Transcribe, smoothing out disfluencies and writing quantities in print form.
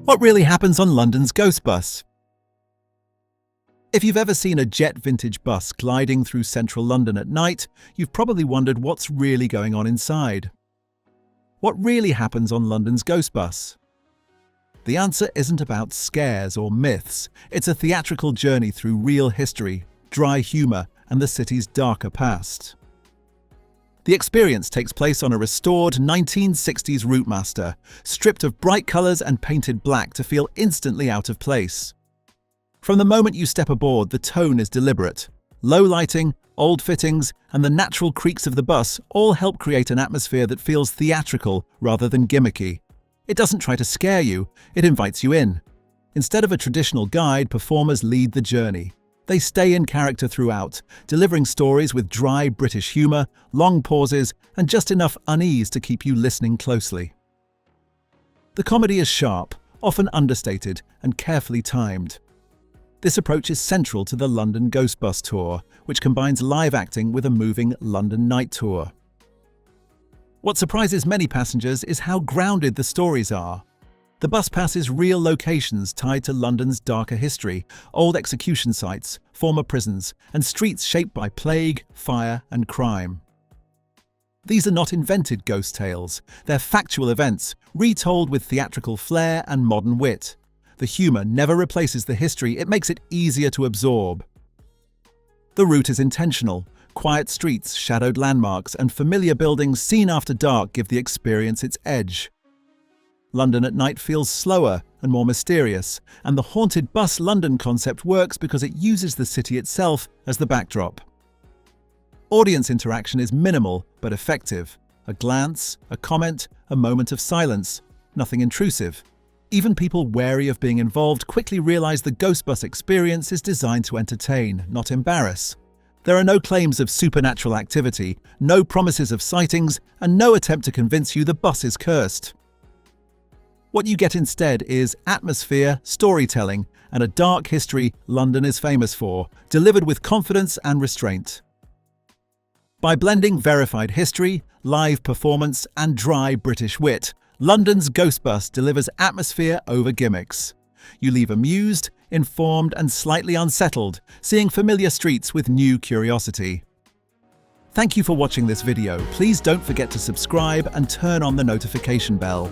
What really happens on London's Ghost Bus? If you've ever seen a jet vintage bus gliding through central London at night, you've probably wondered what's really going on inside. What really happens on London's Ghost Bus? The answer isn't about scares or myths. It's a theatrical journey through real history, dry humour, and the city's darker past. The experience takes place on a restored 1960s Routemaster, stripped of bright colours and painted black to feel instantly out of place. From the moment you step aboard, the tone is deliberate. Low lighting, old fittings, and the natural creaks of the bus all help create an atmosphere that feels theatrical rather than gimmicky. It doesn't try to scare you, it invites you in. Instead of a traditional guide, performers lead the journey. They stay in character throughout, delivering stories with dry British humour, long pauses, and just enough unease to keep you listening closely. The comedy is sharp, often understated, and carefully timed. This approach is central to the London Ghost Bus Tour, which combines live acting with a moving London night tour. What surprises many passengers is how grounded the stories are. The bus passes real locations tied to London's darker history, old execution sites, former prisons, and streets shaped by plague, fire, and crime. These are not invented ghost tales. They're factual events, retold with theatrical flair and modern wit. The humour never replaces the history, it makes it easier to absorb. The route is intentional. Quiet streets, shadowed landmarks, and familiar buildings seen after dark give the experience its edge. London at night feels slower and more mysterious, and the haunted bus London concept works because it uses the city itself as the backdrop. Audience interaction is minimal but effective. A glance, a comment, a moment of silence, nothing intrusive. Even people wary of being involved quickly realize the Ghost Bus experience is designed to entertain, not embarrass. There are no claims of supernatural activity, no promises of sightings, and no attempt to convince you the bus is cursed. What you get instead is atmosphere, storytelling, and a dark history London is famous for, delivered with confidence and restraint. By blending verified history, live performance, and dry British wit, London's Ghost Bus delivers atmosphere over gimmicks. You leave amused, informed, and slightly unsettled, seeing familiar streets with new curiosity. Thank you for watching this video. Please don't forget to subscribe and turn on the notification bell.